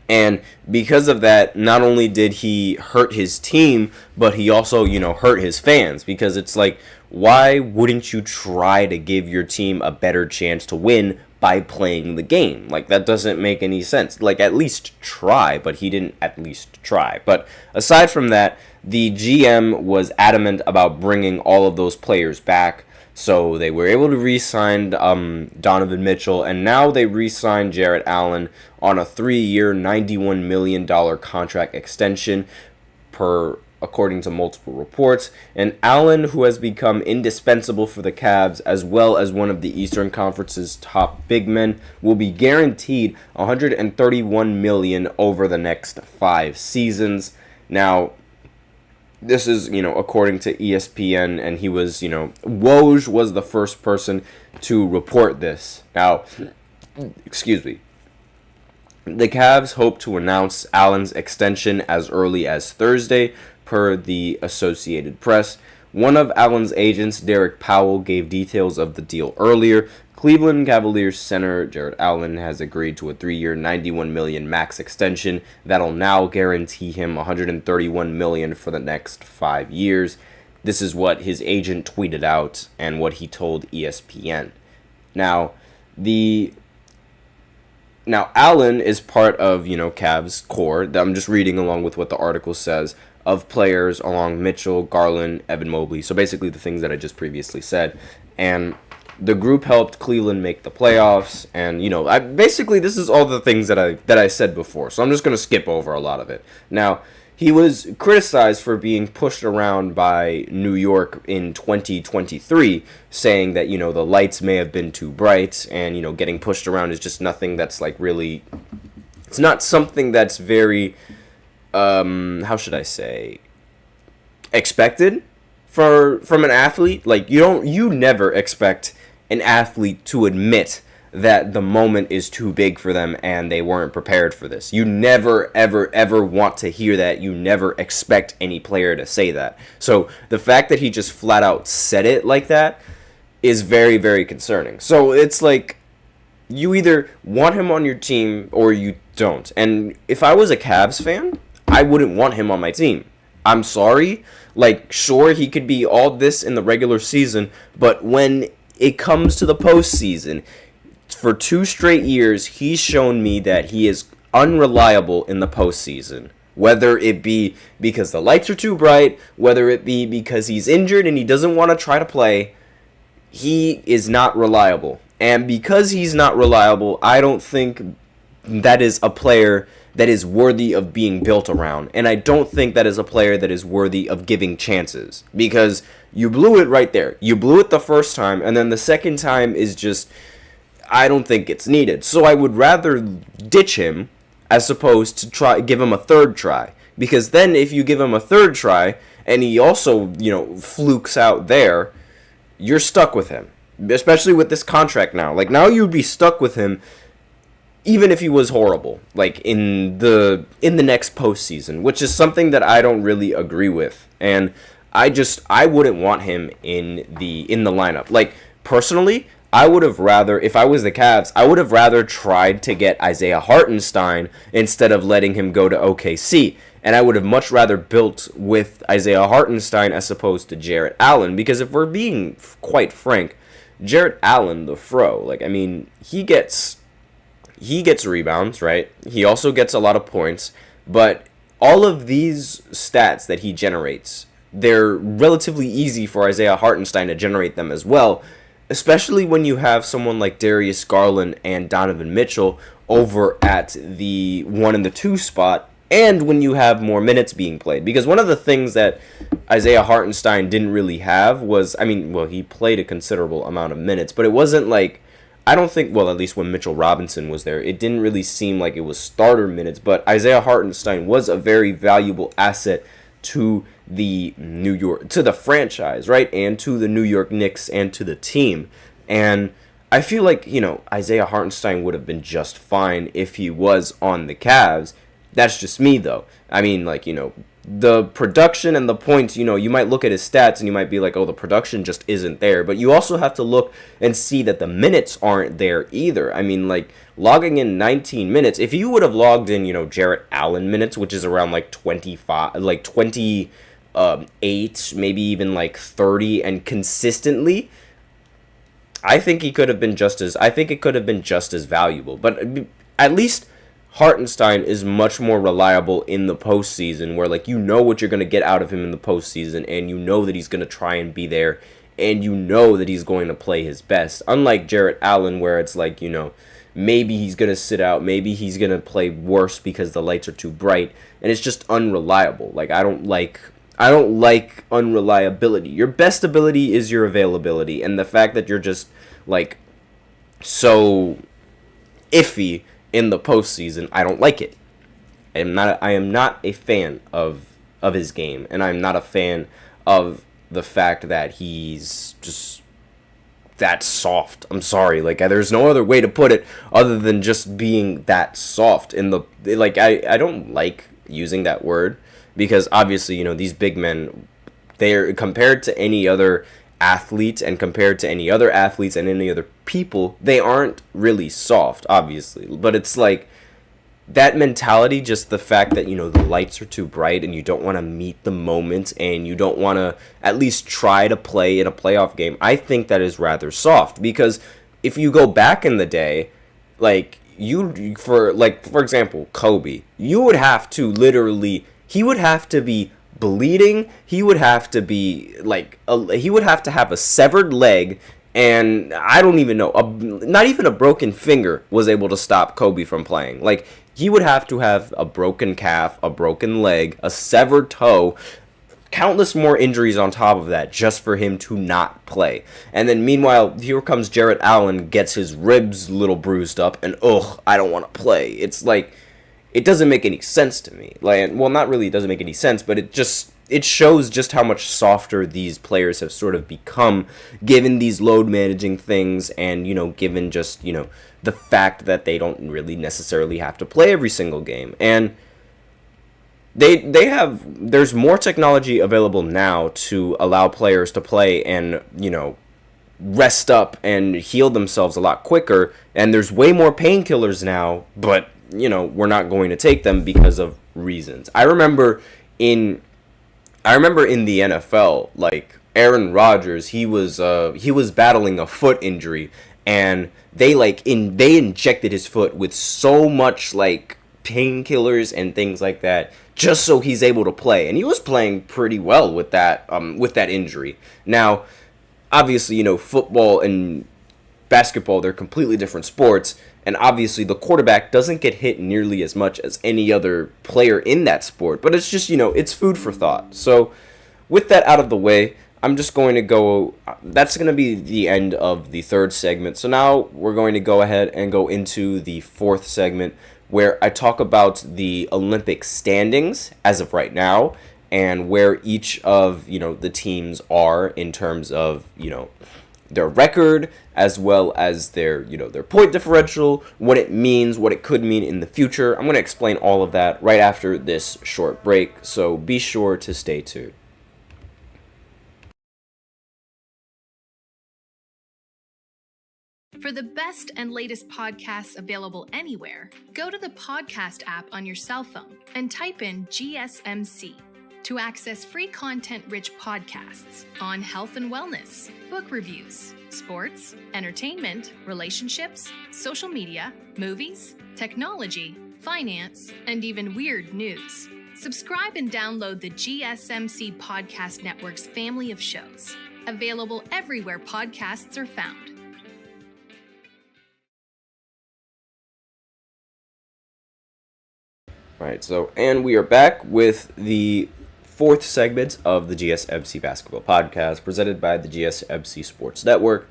And because of that, not only did he hurt his team, but he also, hurt his fans, because it's like, why wouldn't you try to give your team a better chance to win by playing the game? Like, that doesn't make any sense. Like, at least try, but he didn't at least try. But aside from that, the GM was adamant about bringing all of those players back. So they were able to re-sign Donovan Mitchell, and now they re-signed Jarrett Allen on a 3-year, $91 million contract extension, according to multiple reports. And Allen, who has become indispensable for the Cavs, as well as one of the Eastern Conference's top big men, will be guaranteed $131 million over the next 5 seasons. Now, this is, according to ESPN, and he was, Woj was the first person to report this. Now, excuse me. The Cavs hope to announce Allen's extension as early as Thursday, per the Associated Press. One of Allen's agents, Derek Powell, gave details of the deal earlier. Cleveland Cavaliers center Jarrett Allen has agreed to a 3-year, $91 million max extension that'll now guarantee him $131 million for the next 5 years. This is what his agent tweeted out and what he told ESPN. Now, Allen is part of, Cavs core. I'm just reading along with what the article says, of players along Mitchell, Garland, Evan Mobley. So basically the things that I just previously said. And the group helped Cleveland make the playoffs, and basically this is all the things that I said before. So I'm just going to skip over a lot of it. Now, he was criticized for being pushed around by New York in 2023, saying that the lights may have been too bright, and getting pushed around is just nothing that's like really. It's not something that's very, how should I say, expected from an athlete. Like you never expect an athlete to admit that the moment is too big for them and they weren't prepared for this. You never, ever, ever want to hear that. You never expect any player to say that. So the fact that he just flat out said it like that is very, very concerning. So it's like, you either want him on your team or you don't. And if I was a Cavs fan, I wouldn't want him on my team. I'm sorry. Like, sure, he could be all this in the regular season, but when it comes to the postseason, for 2 straight years, he's shown me that he is unreliable in the postseason. Whether it be because the lights are too bright, whether it be because he's injured and he doesn't want to try to play, he is not reliable. And because he's not reliable, I don't think that is a player that is worthy of being built around. And I don't think that is a player that is worthy of giving chances. Because you blew it right there. You blew it the first time, and then the second time is just, I don't think it's needed. So I would rather ditch him as opposed to give him a third try. Because then if you give him a third try, and he also, flukes out there, you're stuck with him. Especially with this contract now. Like, now you'd be stuck with him even if he was horrible, like in the next postseason, which is something that I don't really agree with. And I wouldn't want him in the lineup. Like, personally, I would have rather, if I was the Cavs, I would have rather tried to get Isaiah Hartenstein instead of letting him go to OKC. And I would have much rather built with Isaiah Hartenstein as opposed to Jarrett Allen. Because if we're being quite frank, Jarrett Allen, the fro, like, I mean, he gets rebounds, right? He also gets a lot of points. But all of these stats that he generates, they're relatively easy for Isaiah Hartenstein to generate them as well, especially when you have someone like Darius Garland and Donovan Mitchell over at the 1 and the 2 spot, and when you have more minutes being played. Because one of the things that Isaiah Hartenstein didn't really have was, he played a considerable amount of minutes, but it wasn't like, I don't think, at least when Mitchell Robinson was there, it didn't really seem like it was starter minutes, but Isaiah Hartenstein was a very valuable asset to the franchise, right? And to the New York Knicks and to the team. And I feel like, Isaiah Hartenstein would have been just fine if he was on the Cavs. That's just me, though. I mean, the production and the points, you might look at his stats and you might be like, oh, the production just isn't there. But you also have to look and see that the minutes aren't there either. I mean, logging in 19 minutes, if you would have logged in, Jarrett Allen minutes, which is around 25, 28, maybe even 30, and consistently, I think it could have been just as valuable. But at least Hartenstein is much more reliable in the postseason, where what you're going to get out of him in the postseason, and that he's going to try and be there, and that he's going to play his best. Unlike Jarrett Allen, where it's maybe he's going to sit out, maybe he's going to play worse because the lights are too bright, and it's just unreliable. I don't like unreliability. Your best ability is your availability, and the fact that you're just so iffy in the postseason, I don't like it. I am not a fan of his game, and I'm not a fan of the fact that he's just that soft. I'm sorry, there's no other way to put it other than just being that soft in the I don't like using that word, because obviously, these big men, they're compared to any other athlete and compared to any other athletes and any other people, they aren't really soft, obviously. But it's that mentality, just the fact that, the lights are too bright and you don't want to meet the moment and you don't want to at least try to play in a playoff game, I think that is rather soft. Because if you go back in the day, for example, Kobe, you would have to he would have to be bleeding, he would have to be he would have to have a severed leg, and I don't even know, not even a broken finger was able to stop Kobe from playing. He would have to have a broken calf, a broken leg, a severed toe, countless more injuries on top of that just for him to not play. And then meanwhile, here comes Jarrett Allen, gets his ribs a little bruised up, and I don't want to play. It's it doesn't make any sense to me. Well, not really, it doesn't make any sense, but it shows just how much softer these players have sort of become, given these load managing things, and given just the fact that they don't really necessarily have to play every single game. And there's more technology available now to allow players to play and rest up and heal themselves a lot quicker, and there's way more painkillers now, but we're not going to take them because of reasons. I remember in the NFL, Aaron Rodgers, he was battling a foot injury, and they injected his foot with so much painkillers and things like that just so he's able to play, and he was playing pretty well with that injury. Now, obviously, football and basketball, they're completely different sports, and obviously the quarterback doesn't get hit nearly as much as any other player in that sport, but it's just, it's food for thought. So with that out of the way, I'm just going to go, that's going to be the end of the third segment. So now we're going to go ahead and go into the fourth segment, where I talk about the Olympic standings as of right now, and where each of, the teams are in terms of, their record, as well as their point differential, what it means, what it could mean in the future. I'm going to explain all of that right after this short break, so be sure to stay tuned. For the best and latest podcasts available anywhere, go to the podcast app on your cell phone and type in GSMC to access free content-rich podcasts on health and wellness, book reviews, sports, entertainment, relationships, social media, movies, technology, finance, and even weird news. Subscribe and download the GSMC Podcast Network's family of shows, available everywhere podcasts are found. Right, and we are back with the fourth segment of the GSMC Basketball Podcast, presented by the GSMC Sports Network.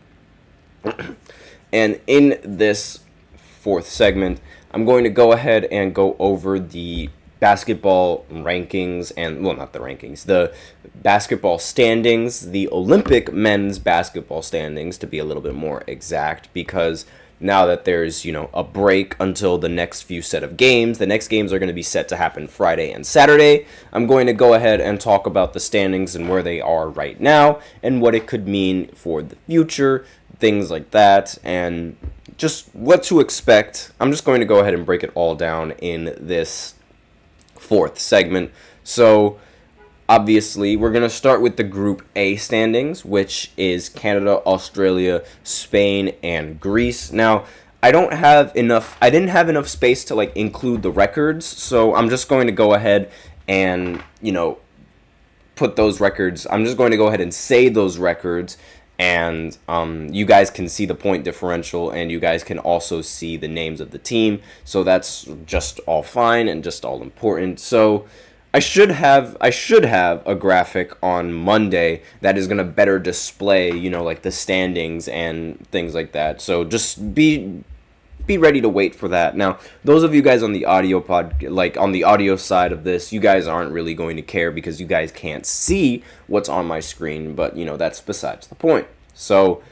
And in this fourth segment, I'm going to go ahead and go over the basketball rankings and, well, not the rankings, the basketball standings, the Olympic men's basketball standings, to be a little bit more exact, because now that there's, a break until the next few set of games, the next games are going to be set to happen Friday and Saturday. I'm going to go ahead and talk about the standings and where they are right now and what it could mean for the future, things like that, and just what to expect. I'm just going to go ahead and break it all down in this fourth segment. So obviously, we're going to start with the Group A standings, which is Canada, Australia, Spain, and Greece. Now, I didn't have enough space to include the records, so I'm just going to go ahead and, put those records. I'm just going to go ahead and say those records, and you guys can see the point differential, and you guys can also see the names of the team. So that's just all fine and just all important. So I should have a graphic on Monday that is going to better display, the standings and things like that. So just be ready to wait for that. Now, those of you guys on the audio on the audio side of this, you guys aren't really going to care because you guys can't see what's on my screen, but that's besides the point. So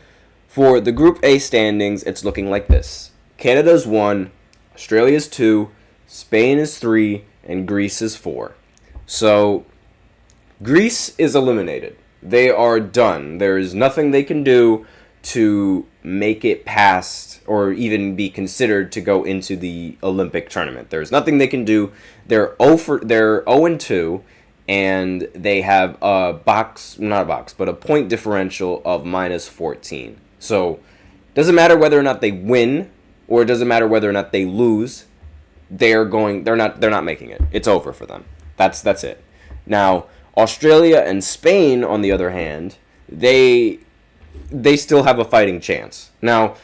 for the Group A standings, it's looking like this. Canada's 1, Australia's 2, Spain is 3, and Greece is 4. So Greece is eliminated. They are done. There is nothing they can do to make it past or even be considered to go into the Olympic tournament. There's nothing they can do. They're 0-2, and they have a point differential of -14. So doesn't matter whether or not they win, or it doesn't matter whether or not they lose. They're not making it. It's over for them. That's it. Now, Australia and Spain, on the other hand, they still have a fighting chance. Now,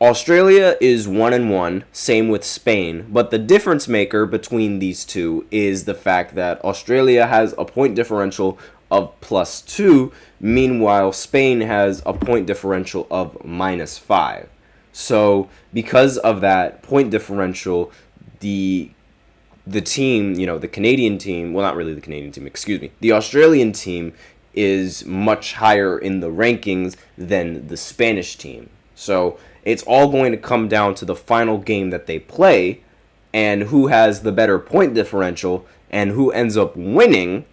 Australia is 1-1, same with Spain, but the difference maker between these two is the fact that Australia has a point differential of +2, meanwhile Spain has a point differential of -5. So, because of that point differential, the team, the Canadian team, well, not really the Canadian team, excuse me, the Australian team is much higher in the rankings than the Spanish team. So it's all going to come down to the final game that they play and who has the better point differential and who ends up winning.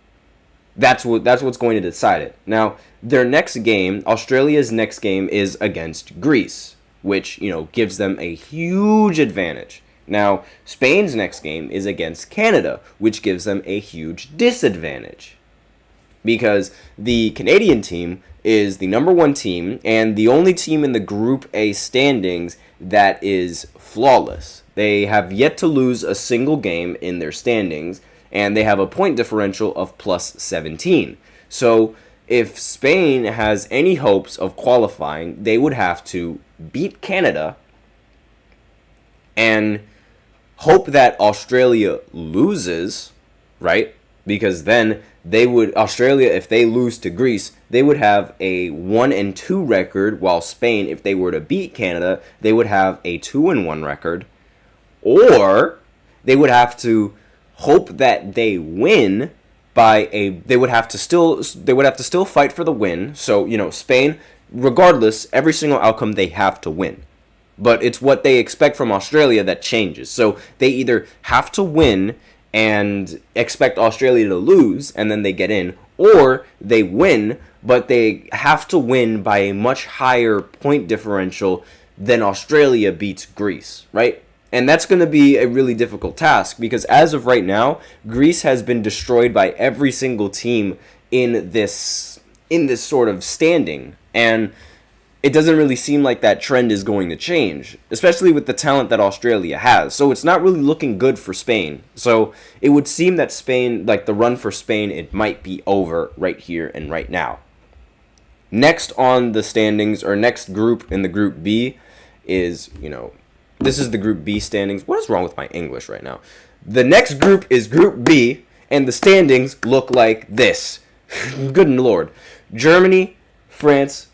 That's what's going to decide it. Now, their next game, Australia's next game, is against Greece, which, gives them a huge advantage. Now, Spain's next game is against Canada, which gives them a huge disadvantage. Because the Canadian team is the number 1 team and the only team in the Group A standings that is flawless. They have yet to lose a single game in their standings, and they have a point differential of +17. So if Spain has any hopes of qualifying, they would have to beat Canada and hope that Australia loses, right? Because then Australia, if they lose to Greece, they would have a 1-2 record, while Spain, if they were to beat Canada, they would have a 2-1 record. Or they would have to hope that they win they would have to still fight for the win. So, Spain, regardless, every single outcome they have to win. But it's what they expect from Australia that changes. So they either have to win and expect Australia to lose, and then they get in, or they win, but they have to win by a much higher point differential than Australia beats Greece, right? And that's going to be a really difficult task, because as of right now, Greece has been destroyed by every single team in this sort of standing, and it doesn't really seem like that trend is going to change, especially with the talent that Australia has. So it's not really looking good for Spain. So it would seem that Spain, the run for Spain, it might be over right here and right now. Next on the standings, or next group in the Group B is, this is the Group B standings. What is wrong with my English right now? The next group is Group B, and the standings look like this. Good Lord. Germany, France,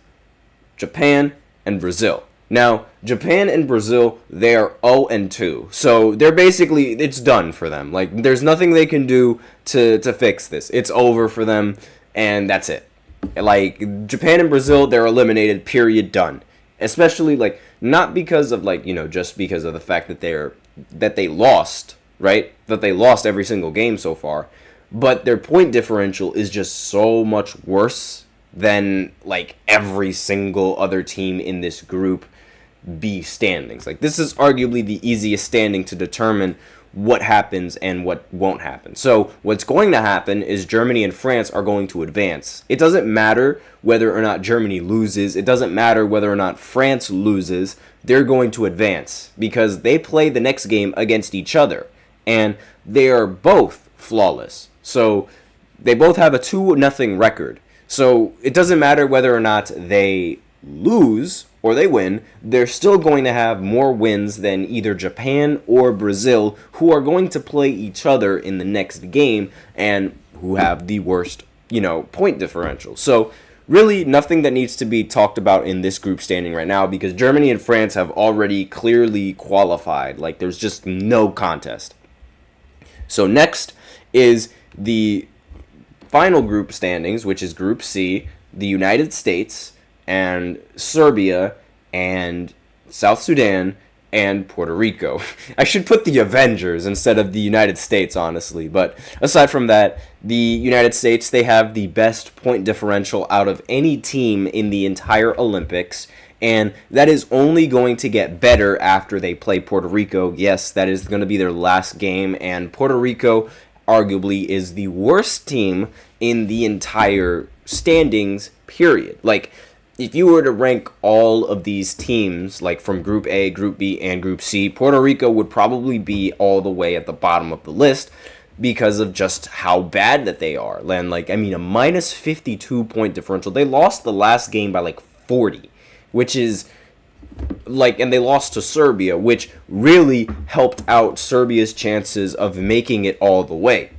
Japan, and Brazil. Now, Japan and Brazil, they are 0-2. So they're basically, it's done for them. Like, there's nothing they can do to fix this. It's over for them, and that's it. Like, Japan and Brazil, they're eliminated, period, done. Especially, like, not because of, like, just because of the fact that they lost, right? That they lost every single game so far. But their point differential is just so much worse than, like, every single other team in this Group B standings. Like, this is arguably the easiest standing to determine what happens and what won't happen. So what's going to happen is Germany and France are going to advance. It doesn't matter whether or not Germany loses. It doesn't matter whether or not France loses. They're going to advance because they play the next game against each other, and they are both flawless. So they both have a 2-0 record. So it doesn't matter whether or not they lose or they win, they're still going to have more wins than either Japan or Brazil, who are going to play each other in the next game and who have the worst, point differential. So really nothing that needs to be talked about in this group standing right now because Germany and France have already clearly qualified. Like, there's just no contest. So next is the final group standings, which is Group C, the United States and Serbia and South Sudan and Puerto Rico. I should put the Avengers instead of the United States, honestly. But aside from that, the United States, they have the best point differential out of any team in the entire Olympics. And that is only going to get better after they play Puerto Rico. Yes, that is going to be their last game. And Puerto Rico arguably is the worst team in the entire standings, period. Like, if you were to rank all of these teams, like from Group A, Group B, and Group C, Puerto Rico would probably be all the way at the bottom of the list because of just how bad that they are. And, like, I mean, a minus 52 point differential. They lost the last game by, like, 40, which is, like, and they lost to Serbia, which really helped out Serbia's chances of making it all the way,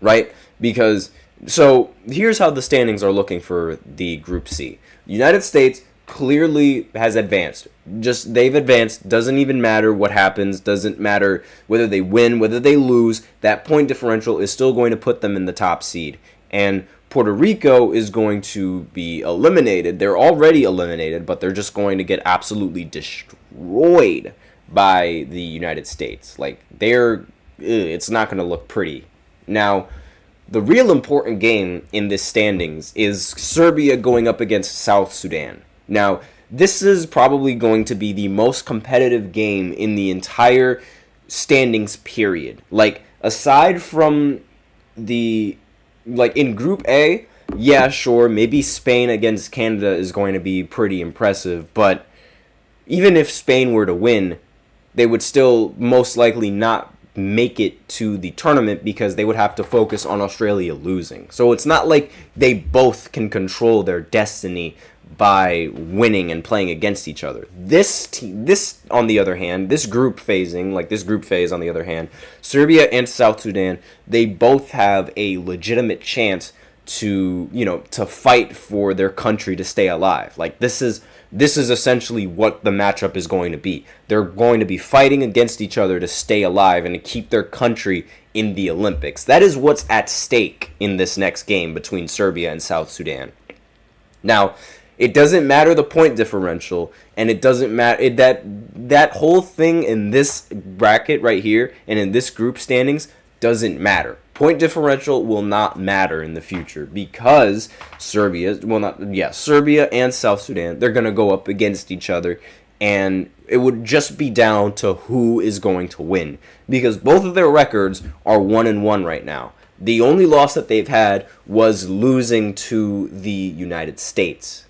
right? Because, so, here's how the standings are looking for the Group C. United States clearly has advanced. Just, they've advanced. Doesn't even matter what happens. Doesn't matter whether they win, whether they lose. That point differential is still going to put them in the top seed. And Puerto Rico is going to be eliminated. They're already eliminated, but they're just going to get absolutely destroyed by the United States. Like, it's not going to look pretty. Now, the real important game in this standings is Serbia going up against South Sudan. Now, this is probably going to be the most competitive game in the entire standings period. Like, aside from in Group A, yeah, sure, maybe Spain against Canada is going to be pretty impressive, but even if Spain were to win, they would still most likely not make it to the tournament because they would have to focus on Australia losing. So it's not like they both can control their destiny by winning and playing against each other. This on the other hand, this group phase on the other hand, Serbia and South Sudan, they both have a legitimate chance to fight for their country to stay alive. Like, this is essentially what the matchup is going to be. They're going to be fighting against each other to stay alive and to keep their country in the Olympics. That is what's at stake in this next game between Serbia and South Sudan. Now, it doesn't matter the point differential, and it doesn't matter that whole thing in this bracket right here and in this group standings doesn't matter. Point differential will not matter in the future because Serbia and South Sudan, they're going to go up against each other, and it would just be down to who is going to win because both of their records are 1-1 right now. The only loss that they've had was losing to the United States.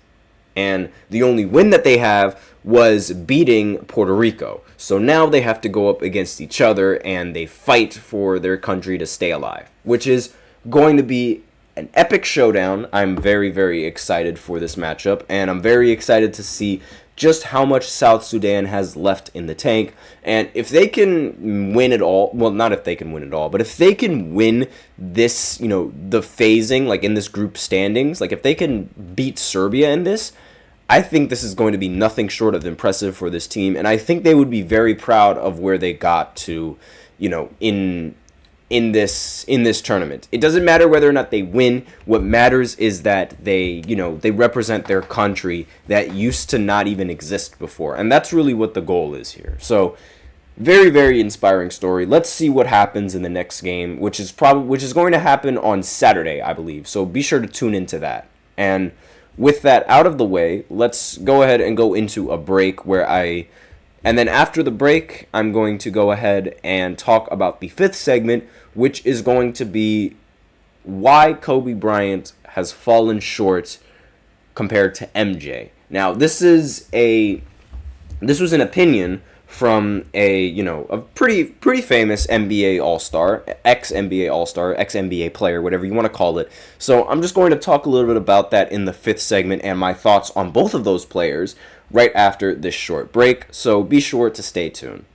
And the only win that they have was beating Puerto Rico. So now they have to go up against each other and they fight for their country to stay alive, which is going to be an epic showdown. I'm very, very excited for this matchup, and I'm very excited to see just how much South Sudan has left in the tank. And if they can win it all, well, not if they can win it all, but if they can win this, the phasing, like in this group standings, like if they can beat Serbia in this, I think this is going to be nothing short of impressive for this team, and I think they would be very proud of where they got to, in this tournament. It doesn't matter whether or not they win. What matters is that they represent their country that used to not even exist before. And that's really what the goal is here. So very, very inspiring story. Let's see what happens in the next game, which is going to happen on Saturday, I believe. So be sure to tune into that. And with that out of the way, let's go ahead and go into a break and then after the break, I'm going to go ahead and talk about the fifth segment, which is going to be why Kobe Bryant has fallen short compared to MJ. Now, this was an opinion from a pretty famous NBA All-Star, ex-NBA All-Star, ex-NBA player, whatever you want to call it. So I'm just going to talk a little bit about that in the fifth segment and my thoughts on both of those players right after this short break. So be sure to stay tuned.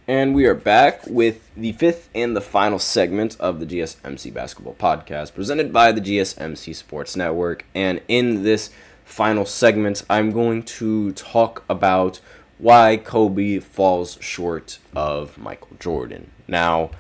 And we are back with the fifth and the final segment of the GSMC Basketball Podcast, presented by the GSMC Sports Network. And in this final segment, I'm going to talk about why Kobe falls short of Michael Jordan. Now,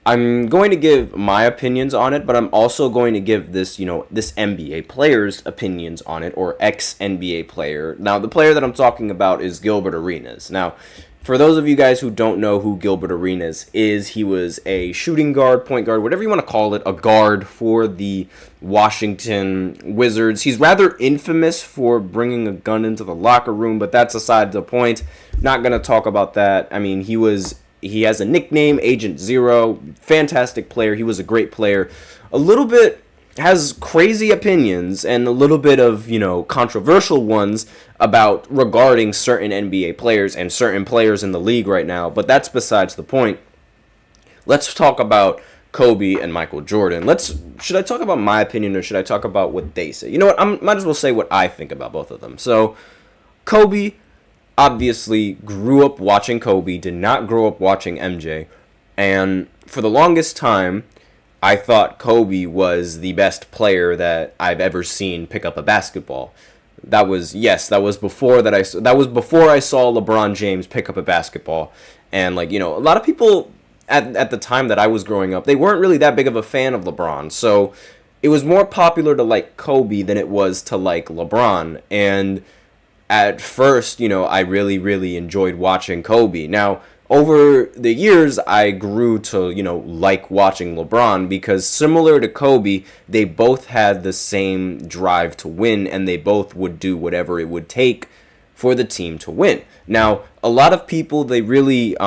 I'm going to give my opinions on it, but I'm also going to give this NBA player's opinions on it, or ex-NBA player. Now, the player that I'm talking about is Gilbert Arenas. Now, for those of you guys who don't know who Gilbert Arenas is, he was a shooting guard, point guard, whatever you want to call it, a guard for the Washington Wizards. He's rather infamous for bringing a gun into the locker room, but that's aside the point. Not going to talk about that. I mean, he has a nickname, Agent Zero. Fantastic player. He was a great player. A little bit has crazy opinions and a little bit of, controversial ones regarding certain NBA players and certain players in the league right now, but that's besides the point. Let's talk about Kobe and Michael Jordan. Should I talk about my opinion or should I talk about what they say? You know what? I might as well say what I think about both of them. So, Kobe obviously grew up watching Kobe, did not grow up watching MJ, and for the longest time, I thought Kobe was the best player that I've ever seen pick up a basketball. That was before I saw LeBron James pick up a basketball. And a lot of people at the time that I was growing up, they weren't really that big of a fan of LeBron. So it was more popular to like Kobe than it was to like LeBron. And at first, I really, really enjoyed watching Kobe. Now, over the years, I grew to, like watching LeBron because similar to Kobe, they both had the same drive to win and they both would do whatever it would take for the team to win. Now, a lot of people, they really,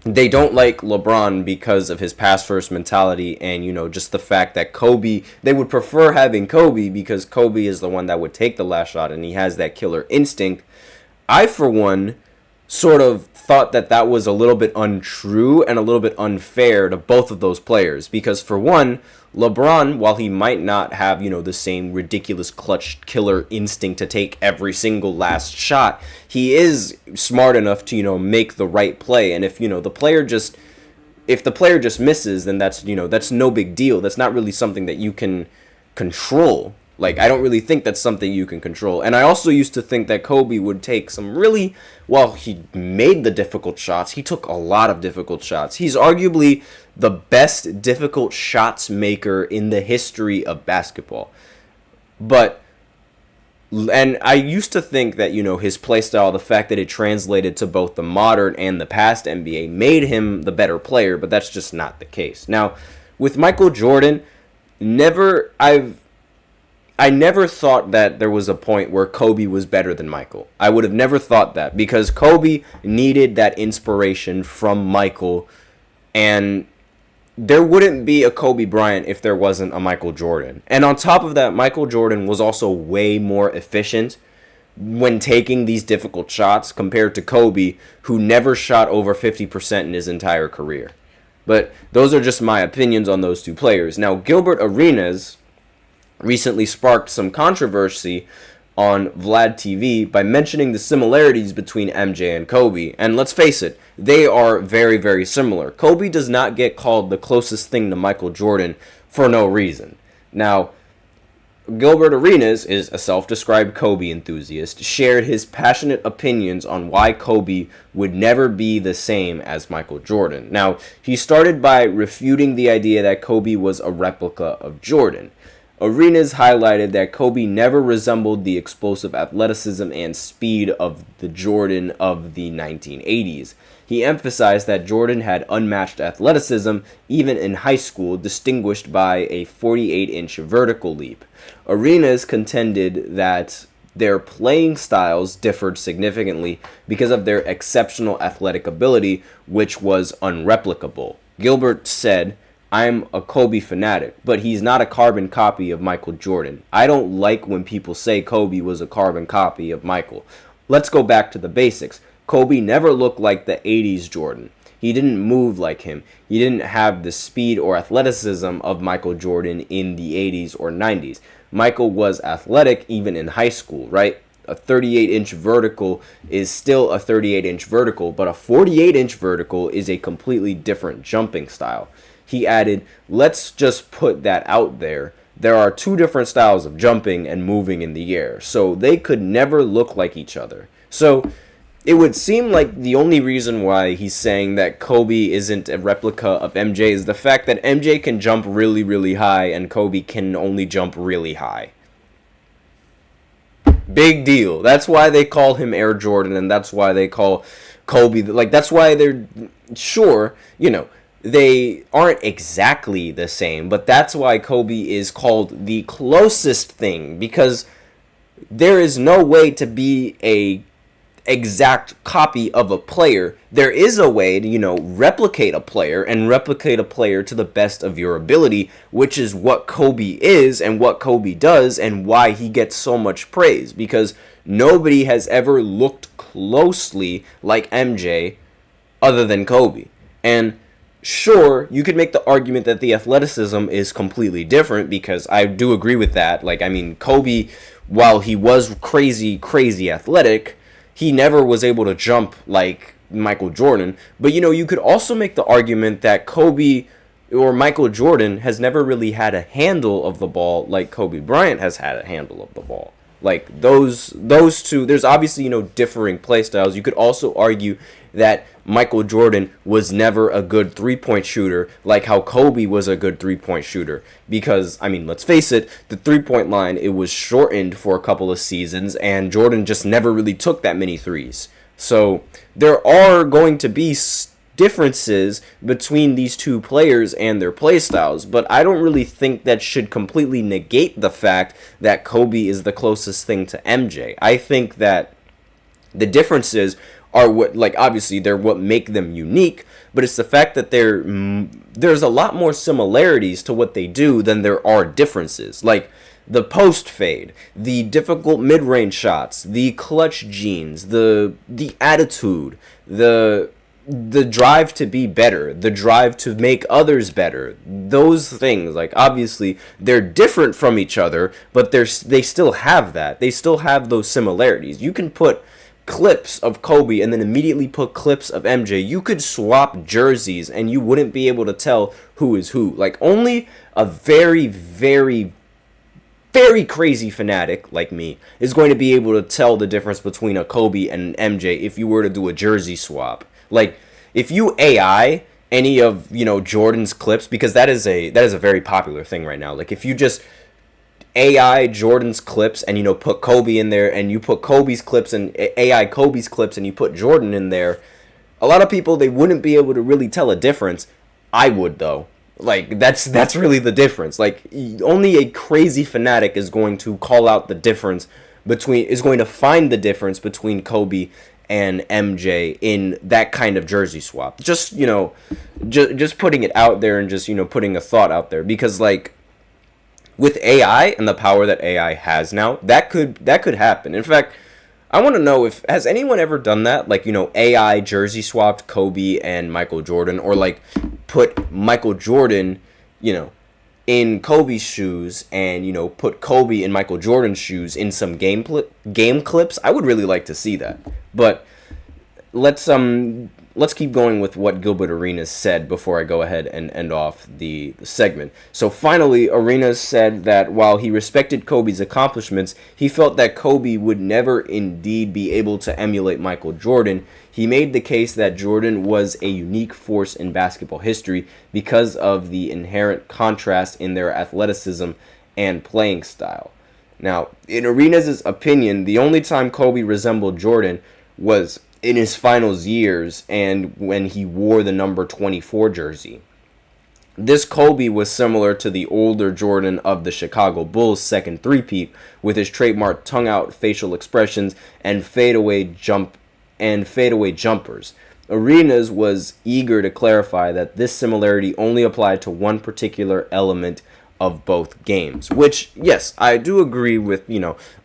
they don't like LeBron because of his pass-first mentality and, just the fact that Kobe, they would prefer having Kobe because Kobe is the one that would take the last shot and he has that killer instinct. I, for one, sort of thought that was a little bit untrue and a little bit unfair to both of those players because, for one, LeBron, while he might not have, the same ridiculous clutch killer instinct to take every single last shot, he is smart enough to, make the right play. And if, the player just misses, then that's no big deal. That's not really something that you can control. Like, I don't really think that's something you can control. And I also used to think that Kobe would take some really, well, he made the difficult shots. He took a lot of difficult shots. He's arguably the best difficult shots maker in the history of basketball. And I used to think that, his play style, the fact that it translated to both the modern and the past NBA made him the better player, but that's just not the case. Now, with Michael Jordan, I never thought that there was a point where Kobe was better than Michael. I would have never thought that, because Kobe needed that inspiration from Michael, and there wouldn't be a Kobe Bryant if there wasn't a Michael Jordan. And on top of that, Michael Jordan was also way more efficient when taking these difficult shots compared to Kobe, who never shot over 50% in his entire career. But those are just my opinions on those two players. Now, Gilbert Arenas recently sparked some controversy on Vlad TV by mentioning the similarities between MJ and Kobe. And let's face it, they are very, very similar. Kobe does not get called the closest thing to Michael Jordan for no reason. Now, Gilbert Arenas is a self-described Kobe enthusiast, shared his passionate opinions on why Kobe would never be the same as Michael Jordan. Now, he started by refuting the idea that Kobe was a replica of Jordan. Arenas highlighted that Kobe never resembled the explosive athleticism and speed of the Jordan of the 1980s. He emphasized that Jordan had unmatched athleticism, even in high school, distinguished by a 48-inch vertical leap. Arenas contended that their playing styles differed significantly because of their exceptional athletic ability, which was unreplicable. Gilbert said, "I'm a Kobe fanatic, but he's not a carbon copy of Michael Jordan. I don't like when people say Kobe was a carbon copy of Michael. Let's go back to the basics. Kobe never looked like the 80s Jordan. He didn't move like him. He didn't have the speed or athleticism of Michael Jordan in the 80s or 90s. Michael was athletic even in high school, right? A 38-inch vertical is still a 38-inch vertical, but a 48-inch vertical is a completely different jumping style." He added, "Let's just put that out there. There are two different styles of jumping and moving in the air, so they could never look like each other." So it would seem like the only reason why he's saying that Kobe isn't a replica of MJ is the fact that MJ can jump really, really high and Kobe can only jump really high. Big deal. That's why they call him Air Jordan, and that's why they call Kobe, that's why they're, sure, they aren't exactly the same, but that's why Kobe is called the closest thing, because there is no way to be a exact copy of a player. There is a way to, replicate a player and replicate a player to the best of your ability, which is what Kobe is and what Kobe does and why he gets so much praise, because nobody has ever looked closely like MJ other than Kobe. And sure, you could make the argument that the athleticism is completely different, because I do agree with that. Kobe, while he was crazy, crazy athletic, he never was able to jump like Michael Jordan. But, you could also make the argument that Kobe or Michael Jordan has never really had a handle of the ball like Kobe Bryant has had a handle of the ball. Like, those two, there's obviously, differing play styles. You could also argue that Michael Jordan was never a good three-point shooter like how Kobe was a good three-point shooter. Because, let's face it, the three-point line, it was shortened for a couple of seasons, and Jordan just never really took that many threes. So, there are going to be differences between these two players and their play styles, but I don't really think that should completely negate the fact that Kobe is the closest thing to MJ. I think that the differences are obviously they're what make them unique, but it's the fact that there's a lot more similarities to what they do than there are differences. Like the post fade, the difficult mid-range shots, the clutch genes, the attitude, the drive to be better, the drive to make others better. Those things, obviously they're different from each other, but they still have that. They still have those similarities. You can put clips of Kobe and then immediately put clips of MJ. You could swap jerseys and you wouldn't be able to tell who is who. Only a very, very very crazy fanatic like me is going to be able to tell the difference between a Kobe and an MJ if you were to do a jersey swap. Like, if you AI any of, Jordan's clips, because that is a very popular thing right now. Like, if you just AI Jordan's clips and put Kobe in there, and you put Kobe's clips and AI Kobe's clips and you put Jordan in there, a lot of people, they wouldn't be able to really tell a difference. I would, though. Like, that's really the difference. Like, only a crazy fanatic is going to call out the difference is going to find the difference between Kobe and MJ in that kind of jersey swap. Just, just putting it out there and just, putting a thought out there, because like with AI and the power that AI has now, that could happen. In fact, I want to know has anyone ever done that? Like, AI jersey swapped Kobe and Michael Jordan, or like put Michael Jordan, in Kobe's shoes and, put Kobe in Michael Jordan's shoes in some game clips. I would really like to see that. But let's keep going with what Gilbert Arenas said before I go ahead and end off the segment. So finally, Arenas said that while he respected Kobe's accomplishments, he felt that Kobe would never indeed be able to emulate Michael Jordan. He made the case that Jordan was a unique force in basketball history because of the inherent contrast in their athleticism and playing style. Now, in Arenas' opinion, the only time Kobe resembled Jordan was in his finals years and when he wore the number 24 jersey. This Kobe was similar to the older Jordan of the Chicago Bulls' second three-peat, with his trademark tongue-out facial expressions and fadeaway jumpers. Arenas was eager to clarify that this similarity only applied to one particular element of both games, which, yes, I do agree with.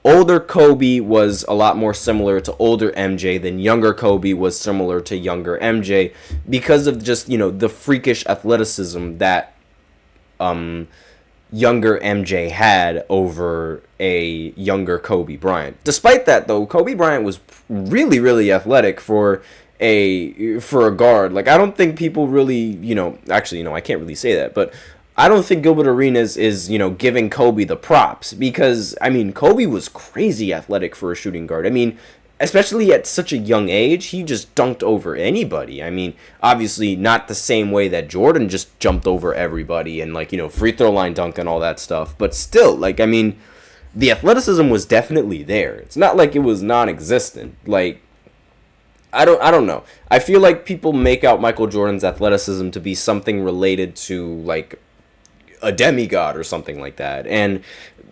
Older Kobe was a lot more similar to older MJ than younger Kobe was similar to younger MJ, because of just, the freakish athleticism that younger MJ had over a younger Kobe Bryant. Despite that, though, Kobe Bryant was really, really athletic for a guard. Like, I don't think people really, actually, I can't really say that, but I don't think Gilbert Arenas is, giving Kobe the props, because, Kobe was crazy athletic for a shooting guard. Especially at such a young age, he just dunked over anybody. Obviously not the same way that Jordan just jumped over everybody and, free throw line dunk and all that stuff. But still, the athleticism was definitely there. It's not like it was non-existent. I don't know. I feel like people make out Michael Jordan's athleticism to be something related to, a demigod or something like that, and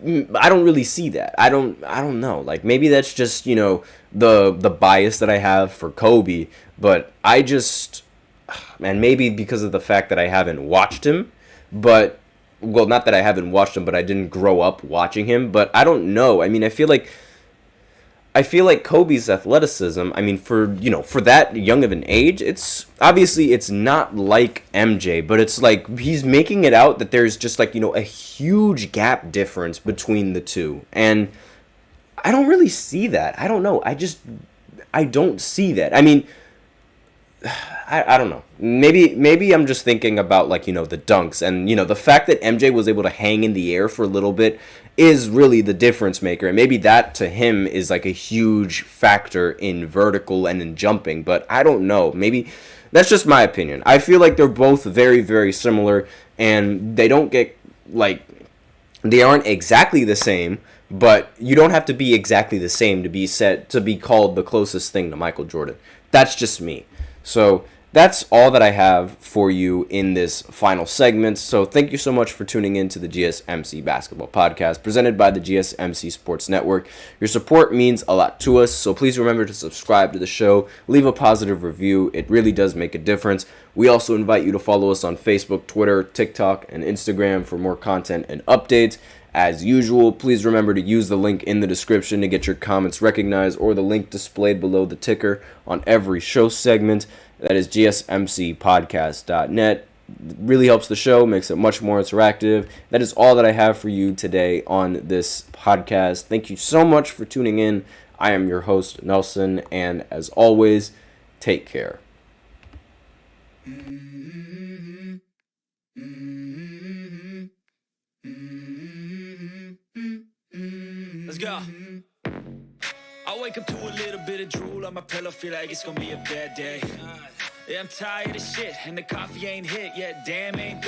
I don't really see that. I don't know. Maybe that's just the bias that I have for Kobe, but I just, and maybe because of the fact that I haven't watched him, but not that I haven't watched him, but I didn't grow up watching him. But I don't know. I feel like Kobe's athleticism, for that young of an age, it's not like MJ, but it's like he's making it out that there's just a huge gap difference between the two. And I don't really see that. I don't know. I don't see that. I don't know. Maybe I'm just thinking about the dunks, and the fact that MJ was able to hang in the air for a little bit is really the difference maker, and maybe that to him is a huge factor in vertical and in jumping. But I don't know. Maybe that's just my opinion. I feel like they're both very, very similar, and they don't get they aren't exactly the same, but you don't have to be exactly the same to be called the closest thing to Michael Jordan. That's just me. So that's all that I have for you in this final segment. So thank you so much for tuning in to the GSMC Basketball Podcast, presented by the GSMC Sports Network. Your support means a lot to us, so please remember to subscribe to the show, leave a positive review. It really does make a difference. We also invite you to follow us on Facebook, Twitter, TikTok, and Instagram for more content and updates. As usual, please remember to use the link in the description to get your comments recognized, or the link displayed below the ticker on every show segment. That is gsmcpodcast.net. It really helps the show, makes it much more interactive. That is all that I have for you today on this podcast. Thank you so much for tuning in. I am your host, Nelson, and as always, take care. Let's go. I wake up to a little bit of drool on my pillow, feel like it's gonna be a bad day. Yeah, I'm tired of shit, and the coffee ain't hit yet, damn ain't